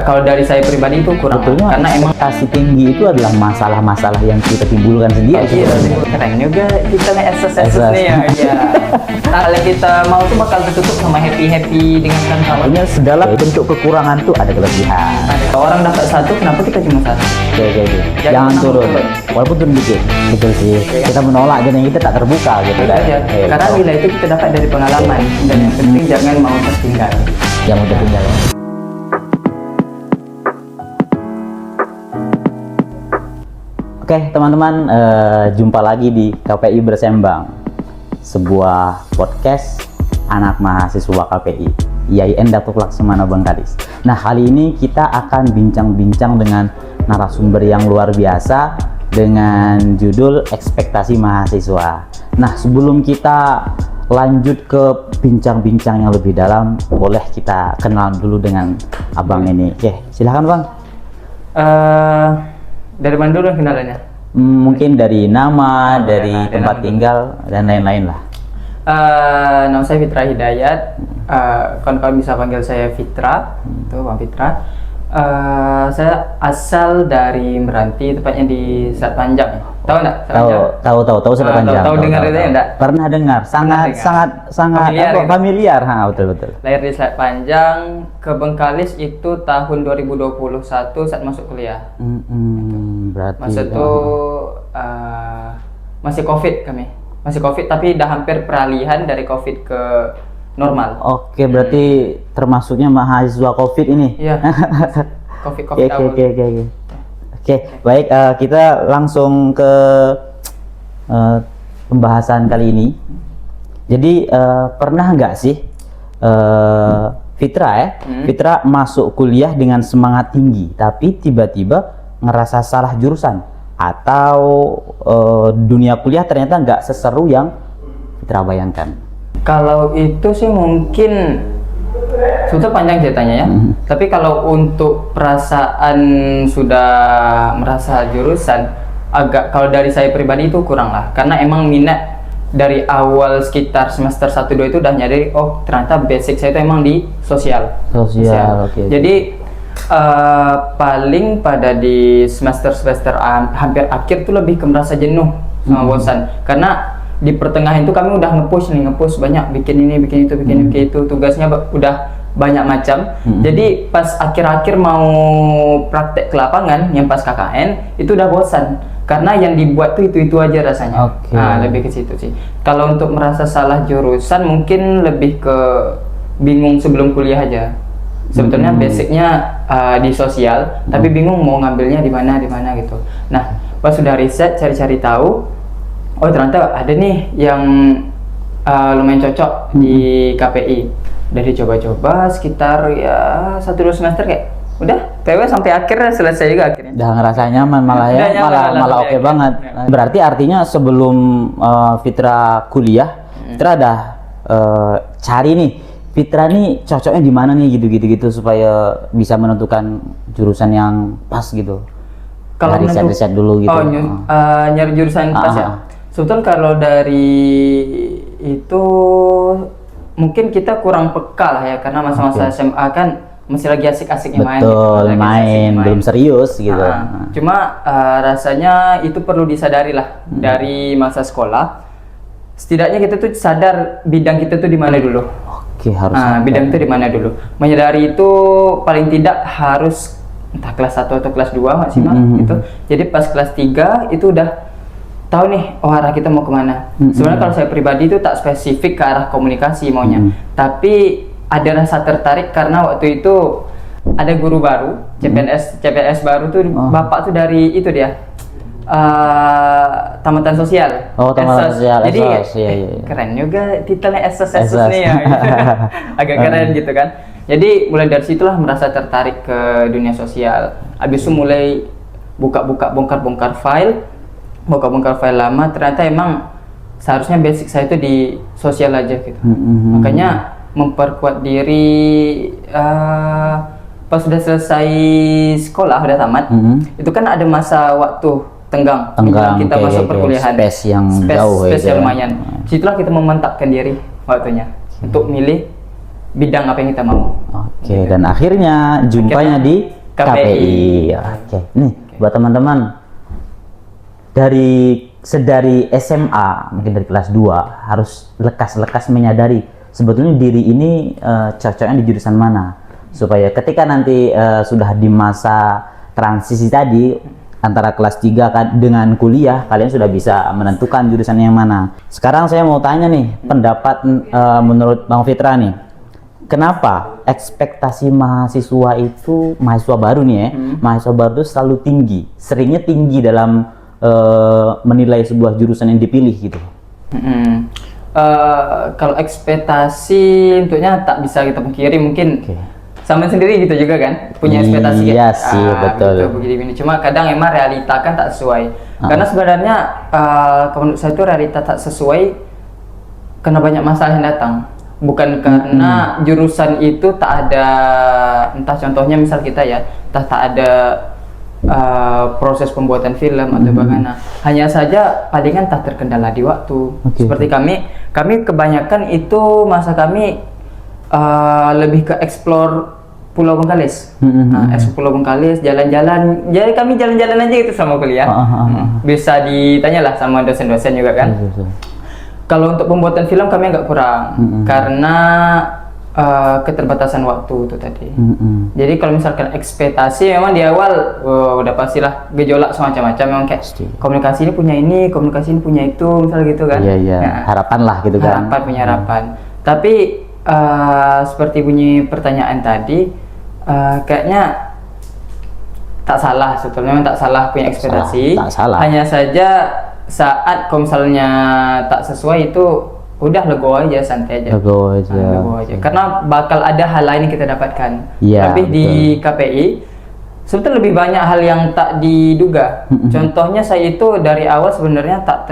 Kalau dari saya pribadi itu kurang, Betulnya karena emang ekspektasi tinggi itu adalah masalah-masalah yang kita timbulkan sendiri. iya, keren juga kita nih SS nih ya. Iya. Nah, kalau kita mau tuh bakal tertutup sama happy dengan kawan. Makanya segala bentuk kekurangan tuh ada kelebihan. Kalau orang dapat satu, kenapa kita cuma satu? Oke. Jangan turun. Walaupun turun dikit. Betul sih. Kita menolak jadi kita tak terbuka gitu kan. Karena nilai itu kita dapat dari pengalaman, dan yang penting jangan mau tertinggal. Jangan tertinggal. Oke teman-teman, jumpa lagi di KPI Bersembang, sebuah podcast anak mahasiswa KPI IAIN Datuk Laksamana Bengkalis. Nah, kali ini kita akan bincang-bincang dengan narasumber yang luar biasa dengan judul ekspektasi mahasiswa. Nah, sebelum kita lanjut ke bincang-bincang yang lebih dalam, boleh kita kenal dulu dengan abang ini. Oke, silahkan bang. Dari mana dulu kenalannya? Mungkin dari nama, dari tempat tinggal, dan lain-lain lah. Nama saya Fitra Hidayat. Kawan-kawan bisa panggil saya Fitra, itu Bang Fitra. Saya asal dari Meranti, tepatnya di Selat Panjang. Tahu nggak? Tahu Selat Panjang. Tahu dengar itu enggak? Pernah dengar. Sangat familiar. Betul. Lahir di Selat Panjang, ke Bengkalis itu tahun 2021 saat masuk kuliah. Berarti Masa itu masih COVID kami. Masih COVID, tapi udah hampir peralihan dari COVID ke normal. Oke, berarti termasuknya mahasiswa COVID ini. Iya. COVID awal. Oke, baik, kita langsung ke pembahasan kali ini. Jadi pernah nggak sih Fitra masuk kuliah dengan semangat tinggi, tapi tiba-tiba ngerasa salah jurusan, atau dunia kuliah ternyata nggak seseru yang Fitra bayangkan? Kalau itu sih mungkin sebetulnya panjang ceritanya ya. Tapi kalau untuk perasaan sudah merasa jurusan, kalau dari saya pribadi itu kurang lah. Karena emang minat dari awal sekitar semester 1-2 itu udah nyadari, oh ternyata basic saya itu emang di sosial. Okay. Jadi paling pada di semester hampir akhir tuh lebih ke merasa jenuh sama bosan. Karena di pertengahan itu kami udah nge-push banyak, bikin ini, bikin itu, tugasnya udah banyak macam. Jadi pas akhir-akhir mau praktek ke lapangan yang pas KKN itu udah bosan, karena yang dibuat tuh itu aja rasanya. Nah, lebih ke situ sih. Kalau untuk merasa salah jurusan mungkin lebih ke bingung sebelum kuliah aja. Sebetulnya basicnya di sosial, tapi bingung mau ngambilnya di mana gitu. Nah, pas sudah riset, cari-cari tahu, oh ternyata ada nih yang lumayan cocok di KPI. Udah dicoba-coba sekitar ya 1-2 semester, kayak udah PW sampai akhir selesai juga akhirnya. Udah ngerasa nyaman malah oke banget. Berarti artinya sebelum Fitra kuliah, Fitra ada cari nih, Fitra nih cocoknya di mana nih gitu supaya bisa menentukan jurusan yang pas gitu. Kalau riset dulu gitu. Nyari jurusan pas ya. Sebetulnya kalau dari itu mungkin kita kurang peka lah ya, karena masa-masa SMA kan masih lagi asik-asiknya main. Betul, main, belum serius gitu. Cuma rasanya itu perlu disadari lah dari masa sekolah. Setidaknya kita tuh sadar bidang kita tuh di mana dulu. Harus. Bidang itu di mana dulu. Menyadari itu paling tidak harus entah kelas 1 atau kelas 2 maksimal gitu. Jadi pas kelas 3 itu udah tahu nih, arah kita mau kemana. Sebenarnya kalau saya pribadi itu tak spesifik ke arah komunikasi maunya, tapi ada rasa tertarik karena waktu itu ada guru baru, CPNS baru tuh, bapak tuh dari itu dia tamatan sosial. Tamatan sosial. Jadi keren juga titelnya SS nih ya. Agak keren gitu kan. Jadi mulai dari situlah merasa tertarik ke dunia sosial. Habis itu mulai buka-buka, bongkar-bongkar file lama, ternyata emang seharusnya basic saya itu di sosial aja gitu. Makanya memperkuat diri pas sudah selesai sekolah, udah tamat, itu kan ada masa waktu tenggang kita masuk perkuliahan, space yang jauh, lumayan. Situlah kita memantapkan diri waktunya untuk milih bidang apa yang kita mau. Oke, dan akhirnya jumpanya di KPI. Oke, nih buat teman-teman sedari SMA, mungkin dari kelas 2 harus lekas-lekas menyadari sebetulnya diri ini cocoknya di jurusan mana, supaya ketika nanti sudah di masa transisi tadi antara kelas 3 dengan kuliah, kalian sudah bisa menentukan jurusan yang mana. Sekarang saya mau tanya nih, pendapat menurut Bang Fitra nih, kenapa ekspektasi mahasiswa itu, mahasiswa baru nih ya, mahasiswa baru itu selalu tinggi, seringnya tinggi dalam menilai sebuah jurusan yang dipilih gitu? Kalau ekspektasi tentunya tak bisa kita pungkiri, mungkin sama sendiri gitu juga kan, punya ekspektasi iya sih, betul. Gitu, begini. Cuma kadang emang realita kan tak sesuai. Karena sebenarnya menurut saya itu realita tak sesuai karena banyak masalah yang datang. Bukan karena jurusan itu tak ada, entah contohnya misal kita ya, tak ada proses pembuatan film atau bagaimana. Hanya saja palingan tak terkendala di waktu. Seperti kami kebanyakan itu masa kami lebih ke explore Pulau Bengkalis. Pulau Bengkalis, jalan-jalan. Jadi kami jalan-jalan aja gitu sama kuliah. Bisa ditanyalah sama dosen-dosen juga kan. Kalau untuk pembuatan film kami agak kurang karena keterbatasan waktu itu tadi. Jadi kalau misalkan ekspektasi memang di awal udah pastilah gejolak semacam-macam, memang kayak komunikasi ini punya itu, misal gitu kan. Iya. Harapan lah gitu kan. Punya harapan. Tapi seperti bunyi pertanyaan tadi, kayaknya tak salah sebetulnya, memang tak salah punya ekspektasi. Tak salah. Hanya saja saat kalau misalnya tak sesuai itu udah legowo aja, santai aja. Legowo aja. Karena bakal ada hal lain yang kita dapatkan. Tapi di KPI sebetulnya lebih banyak hal yang tak diduga. Contohnya saya itu dari awal sebenarnya tak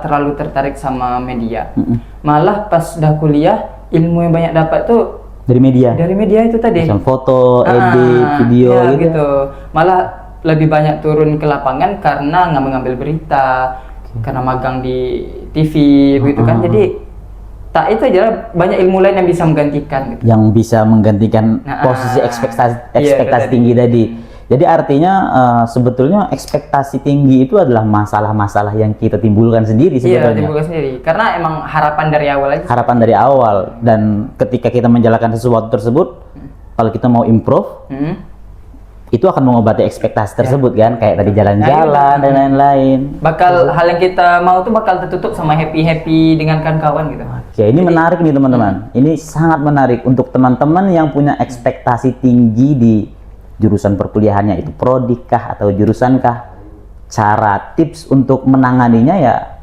terlalu tertarik sama media. Malah pas dah kuliah, ilmu yang banyak dapat tuh dari media itu tadi. Macam foto, edit, video gitu. Malah lebih banyak turun ke lapangan karena ngambil berita, karena magang di TV begitu kan. Jadi tak itu aja, banyak ilmu lain yang bisa menggantikan gitu. Yang bisa menggantikan posisi ekspektasi tinggi tadi. Jadi artinya sebetulnya ekspektasi tinggi itu adalah masalah-masalah yang kita timbulkan sendiri sebetulnya. Iya, timbulkan sendiri. Karena emang harapan dari awal aja. Harapan dari awal, dan ketika kita menjalankan sesuatu tersebut, kalau kita mau improve, itu akan mengobati ekspektasi tersebut kan, kayak tadi jalan-jalan dan lain-lain. Hal yang kita mau tuh bakal tertutup sama happy dengan kawan-kawan gitu. Oke, ini menarik nih teman-teman. Ini sangat menarik untuk teman-teman yang punya ekspektasi tinggi di jurusan perkuliahannya, itu prodi kah atau jurusan kah. Cara tips untuk menanganinya ya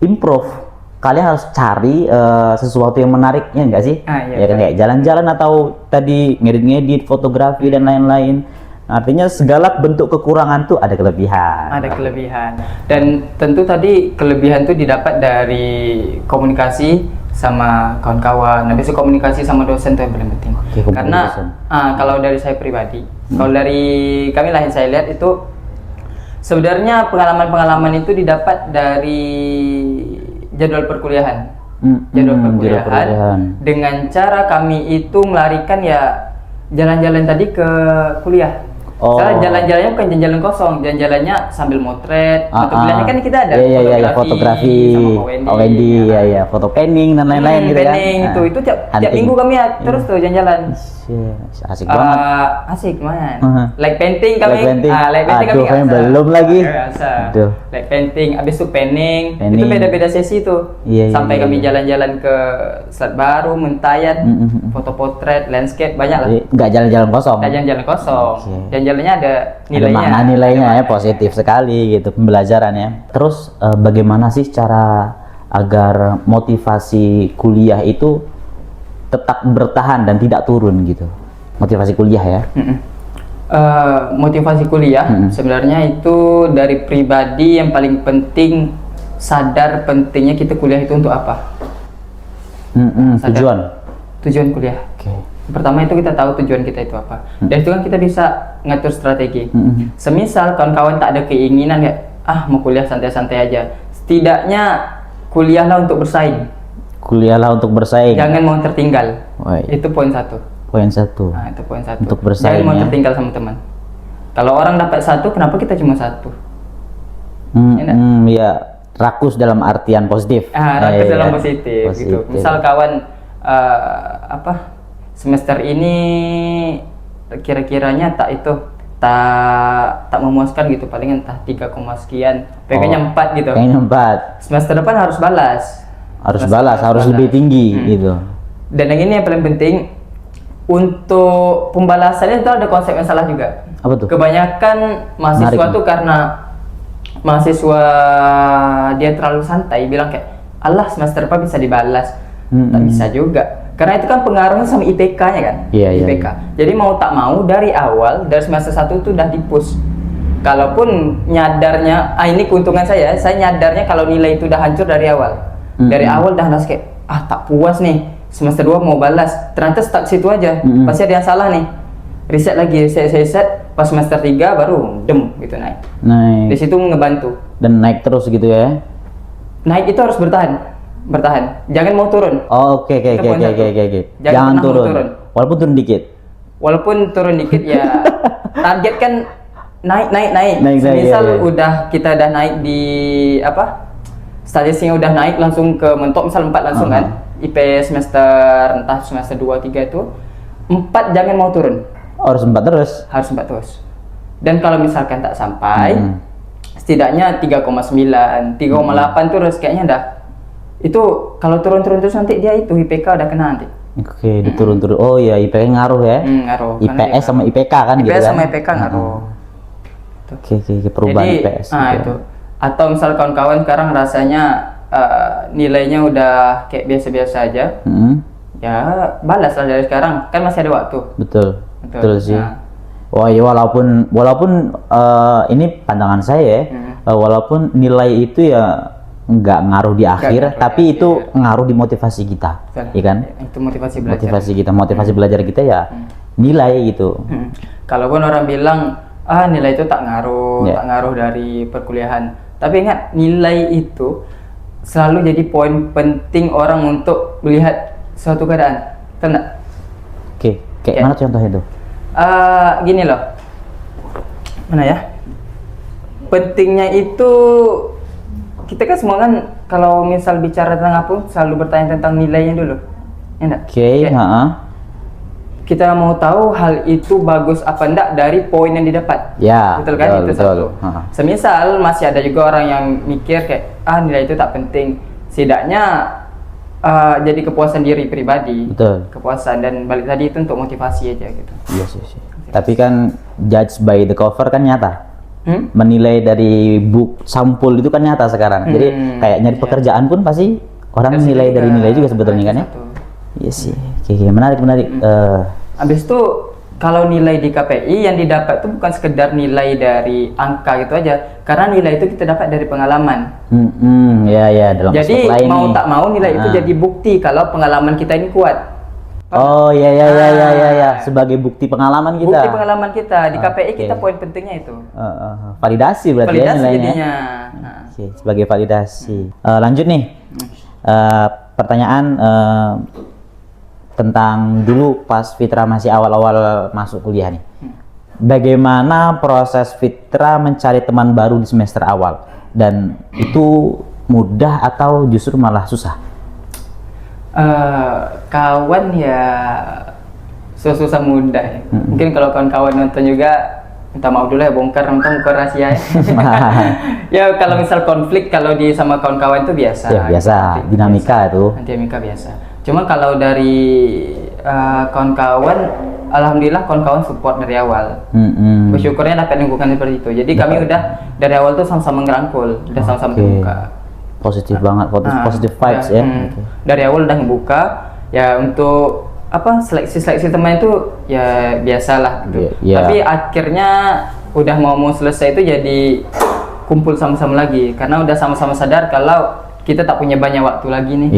improve. Kalian harus cari sesuatu yang menariknya, enggak sih? Ya kan, kayak jalan-jalan atau tadi ngedit-ngedit, fotografi dan lain-lain. Artinya segala bentuk kekurangan tuh ada kelebihan. Ada kelebihan. Dan tentu tadi kelebihan tuh didapat dari komunikasi sama kawan-kawan. Nah, biasanya komunikasi sama dosen tuh yang paling penting. Karena kalau dari saya pribadi, kalau dari kami lah yang saya lihat itu sebenarnya pengalaman-pengalaman itu didapat dari jadwal perkuliahan. Jadwal perkuliahan dengan cara kami itu melarikan ya jalan-jalan tadi ke kuliah. Soalnya jalan-jalannya bukan jalan-jalan kosong, jalan-jalannya sambil motret. Fotografinya kan kita ada fotografi sama Wendy, foto planning dan lain-lain gitu kan. Itu tiap minggu kami terus tuh jalan-jalan. Asik banget. Asik man. Like painting kami. Kami belum lagi. Like painting, abis itu painting. Itu beda-beda sesi tuh. Sampai kami jalan-jalan ke Selat Baru, Mentayat, foto potret, landscape, banyak lah. Nggak jalan-jalan kosong. Nggak jalan-jalan kosong. Jalan-jalannya ada nilainya. Ada nilainya ya, positif sekali gitu pembelajarannya. Terus bagaimana sih cara agar motivasi kuliah itu tetap bertahan dan tidak turun gitu? Motivasi kuliah ya. Motivasi kuliah sebenarnya itu dari pribadi yang paling penting sadar pentingnya kita kuliah itu untuk apa. Tujuan kuliah. Pertama itu kita tahu tujuan kita itu apa. Dan itu kan kita bisa ngatur strategi. Semisal kawan-kawan tak ada keinginan ya, mau kuliah santai-santai aja. Setidaknya kuliahlah untuk bersaing. Kuliahlah untuk bersaing. Jangan mau tertinggal. Wah, Itu poin 1. poin 1. Nah, itu poin 1. Untuk bersaing, Jangan mau ya. tertinggal sama teman. Kalau orang dapat 1, kenapa kita cuma 1? Enak. Ya, rakus dalam artian positif. Rakus Iya, dalam positif gitu. Misal kawan semester ini kira-kiranya tak memuaskan gitu, paling entah 3, sekian, pengennya 4 gitu. Pengennya 4. Semester depan harus balas. Harus lebih tinggi gitu. Dan yang ini yang paling penting, untuk pembalasannya itu ada konsep yang salah juga. Apa tuh? Kebanyakan mahasiswa Menarik. tuh karena mahasiswa dia terlalu santai, bilang kayak, alah semester depan bisa dibalas. Tak bisa juga. Karena itu kan pengaruhnya sama IPK-nya kan. Iya, IPK. Jadi mau tak mau dari awal, dari semester 1 tuh udah dipush. Kalaupun nyadarnya, ini keuntungan saya nyadarnya kalau nilai itu udah hancur dari awal. Dari awal udah harus kayak, tak puas nih, semester 2 mau balas, ternyata stuck situ aja. Pasti ada yang salah nih. Riset lagi, riset, pas semester 3 baru gitu naik. Di situ ngebantu. Dan naik terus gitu ya. Naik itu harus bertahan. Jangan mau turun. Oh, oke. Jangan pernah mau turun. Walaupun turun dikit. Walaupun turun dikit ya target kan naik. Misal iya. kita udah naik di statistiknya udah naik langsung ke mentok, misal 4 langsung kan. IP semester entah semester 2 3 itu 4, jangan mau turun. Harus 4 terus. Harus 4 terus. Dan kalau misalkan tak sampai setidaknya 3,9, 3,8 terus kayaknya dah. Itu kalau turun terus nanti dia itu IPK udah kena nanti. Oke, diturun-turun. Oh iya, IPK ngaruh ya. Ngaruh. IPS sama IPK kan gitu kan. IPS sama IPK ngaruh. Oke, perubahan Jadi, IPS. itu. Atau misal kawan-kawan sekarang rasanya nilainya udah kayak biasa-biasa aja. Ya, balas lah dari sekarang. Kan masih ada waktu. Betul sih. Wah, ya walaupun ini pandangan saya ya. Walaupun nilai itu ya nggak ngaruh di akhir, tapi itu ngaruh di motivasi kita, iya kan? Itu motivasi belajar. Motivasi belajar kita ya nilai gitu. Kalaupun orang bilang nilai itu tak ngaruh dari perkuliahan, tapi ingat nilai itu selalu jadi poin penting orang untuk melihat suatu keadaan, betul nggak? Oke, kayak mana contohnya tuh? Gini loh, mana ya? Pentingnya itu kita kan semua kan kalau misal bicara tentang apa selalu bertanya tentang nilainya dulu, ya enggak? Oke, Kita mau tahu hal itu bagus apa enggak dari poin yang didapat. Ya, betul kan? Itu betul. satu. Semisal masih ada juga orang yang mikir kayak nilai itu tak penting, setidaknya jadi kepuasan diri pribadi. Betul. Kepuasan, dan balik tadi itu untuk motivasi aja gitu. Iya sih. Tapi kan judge by the cover kan nyata. Menilai dari book sampul itu kan nyata sekarang. Jadi kayak nyari pekerjaan pun pasti orang menilai dari nilai juga sebetulnya kan ya. Iya sih. Oke, menarik. Habis itu kalau nilai di KPI yang didapat itu bukan sekedar nilai dari angka gitu aja, karena nilai itu kita dapat dari pengalaman. Ya dalam jadi aspek lain mau nih. tak mau nilai itu jadi bukti kalau pengalaman kita ini kuat. Oh ya, sebagai bukti pengalaman kita. Bukti pengalaman kita di KPI kita poin pentingnya itu. Validasi berarti ya nilainya. Jadinya. Oke, sebagai validasi. Lanjut nih. Pertanyaan tentang dulu pas Fitra masih awal-awal masuk kuliah nih. Bagaimana proses Fitra mencari teman baru di semester awal? Dan itu mudah atau justru malah susah? Kawan ya susah mudah ya. Mungkin kalau kawan-kawan nonton juga minta maaf dulu ya, bongkar rahasia ya. Ya kalau misal konflik kalau di sama kawan-kawan itu biasa. Ya biasa, dinamika itu. Dinamika biasa. Cuma kalau dari kawan-kawan, alhamdulillah kawan-kawan support dari awal. Bersyukurnya dapat lingkungan seperti itu. Jadi kami udah dari awal tuh sama-sama ngerangkul, udah sama-sama terbuka. Positif banget, positive vibes ya. Dari awal udah ngebuka ya, untuk seleksi teman itu ya biasalah gitu. Tapi akhirnya udah mau selesai itu jadi kumpul sama-sama lagi karena udah sama-sama sadar kalau kita tak punya banyak waktu lagi nih.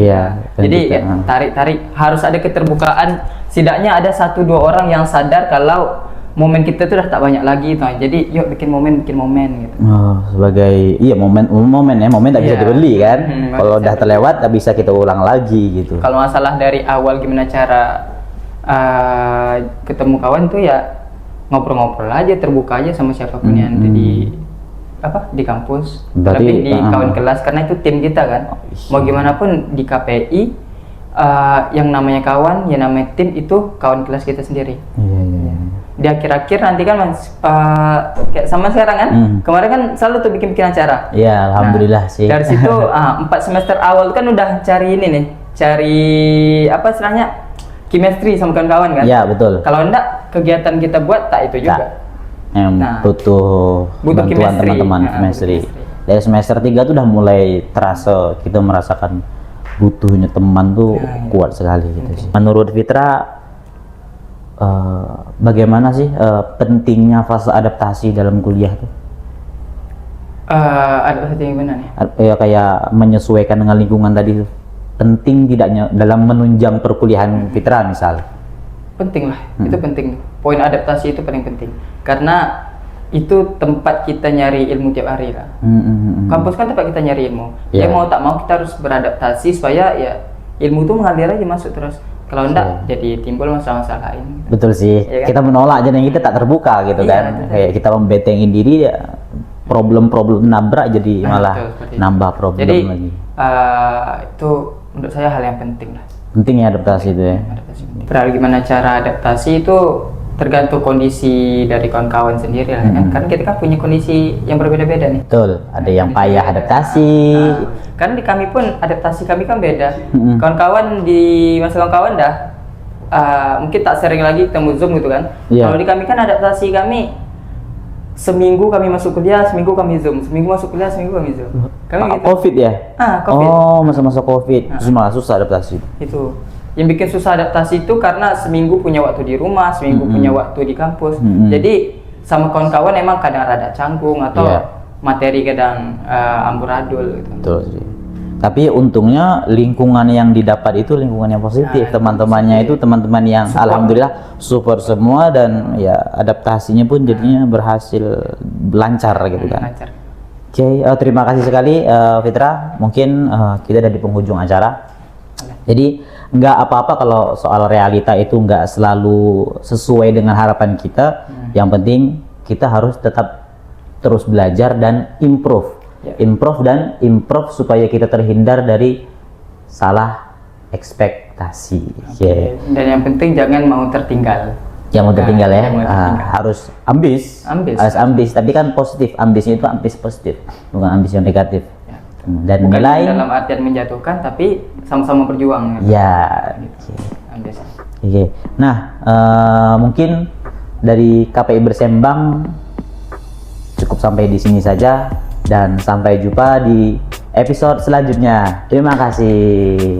Jadi tarik harus ada keterbukaan, setidaknya ada 1-2 orang yang sadar kalau momen kita tuh udah tak banyak lagi tuh. Jadi yuk bikin momen gitu. Oh, sebagai momen tak bisa Iya. dibeli kan. Nggak Kalau bisa udah terlewat tak bisa kita ulang lagi gitu. Kalau masalah dari awal gimana cara ketemu kawan tuh ya ngobrol-ngobrol aja, terbuka aja sama siapapun yang ada di kampus, Berarti, lebih di kawan kelas, karena itu tim kita kan. Mau gimana pun di KPI yang namanya kawan, yang namanya tim itu kawan kelas kita sendiri. Iya. Di akhir-akhir nanti kan kayak sama sekarang kan, kemarin kan selalu tuh bikin acara. Iya, alhamdulillah Nah, sih. dari situ 4 semester awal kan udah cari ini nih, cari apa istilahnya, chemistry sama kawan-kawan kan. Iya, betul. Kalau enggak kegiatan kita buat tak itu juga. Yang Nah, butuh bantuan chemistry. teman-teman Nah, chemistry. butuh chemistry. Dari semester 3 tuh udah mulai terasa kita merasakan butuhnya teman tuh kuat sekali gitu sih. Menurut Fitra, bagaimana sih pentingnya fase adaptasi dalam kuliah tuh? Adaptasi yang benar nih. Ya kayak menyesuaikan dengan lingkungan tadi tuh. Penting tidaknya dalam menunjang perkuliahan Fitra misal? Penting lah, itu penting. Poin adaptasi itu paling penting. Karena itu tempat kita nyari ilmu tiap hari lah. Kampus kan tempat kita nyari ilmu. Yeah. Ya mau tak mau kita harus beradaptasi supaya ya ilmu itu mengalir aja masuk terus. Kalau enggak jadi timbul masalah-masalah lain. Betul sih. Iya kan? Kita menolak aja dan kita tak terbuka gitu Iya, kan. betul. Kayak kita membentengin diri ya problem-problem nabrak jadi malah betul, seperti itu. nambah problem Jadi lagi. itu menurut saya hal yang penting lah. Penting ya adaptasi itu ya. Adaptasi penting. Berarti gimana cara adaptasi itu tergantung kondisi dari kawan-kawan sendiri lah kan. Karena kita kan punya kondisi yang berbeda-beda nih. Betul. Ada yang payah adaptasi. Karena di kami pun adaptasi kami kan beda. Kawan-kawan di masa kawan-kawan dah mungkin tak sering lagi ketemu Zoom gitu kan. Iya. Kalau di kami kan adaptasi kami seminggu kami masuk kuliah, seminggu kami Zoom, seminggu masuk kuliah, seminggu kami Zoom. Kami gitu. Covid ya? Covid. Oh, masa-masa Covid. Terus malah susah adaptasi. Itu yang bikin susah adaptasi itu karena seminggu punya waktu di rumah, seminggu punya waktu di kampus. Jadi sama kawan-kawan emang kadang rada canggung atau Iya. materi kadang amburadul gitu. Betul sih. Tapi untungnya lingkungan yang didapat itu lingkungan yang positif. Teman-temannya itu teman-teman yang alhamdulillah support semua dan ya adaptasinya pun jadinya berhasil lancar gitu kan. Lancar. Oke, terima kasih sekali Fitra. Mungkin kita ada di penghujung acara. Jadi nggak apa-apa kalau soal realita itu nggak selalu sesuai dengan harapan kita. Yang penting kita harus tetap terus belajar dan improve. Improve supaya kita terhindar dari salah ekspektasi. Oke. Dan yang penting jangan mau tertinggal. Yang mau tertinggal ya, Yang mau tertinggal. harus ambis. Harus ambis, tapi kan positif. Ambisnya itu ambis positif, bukan ambis yang negatif. Dan Bukan nilai dalam artian menjatuhkan, tapi sama-sama berjuang. ya. Ambis. Oke. Nah, mungkin dari KPI Bersembang cukup sampai di sini saja dan sampai jumpa di episode selanjutnya. Terima kasih.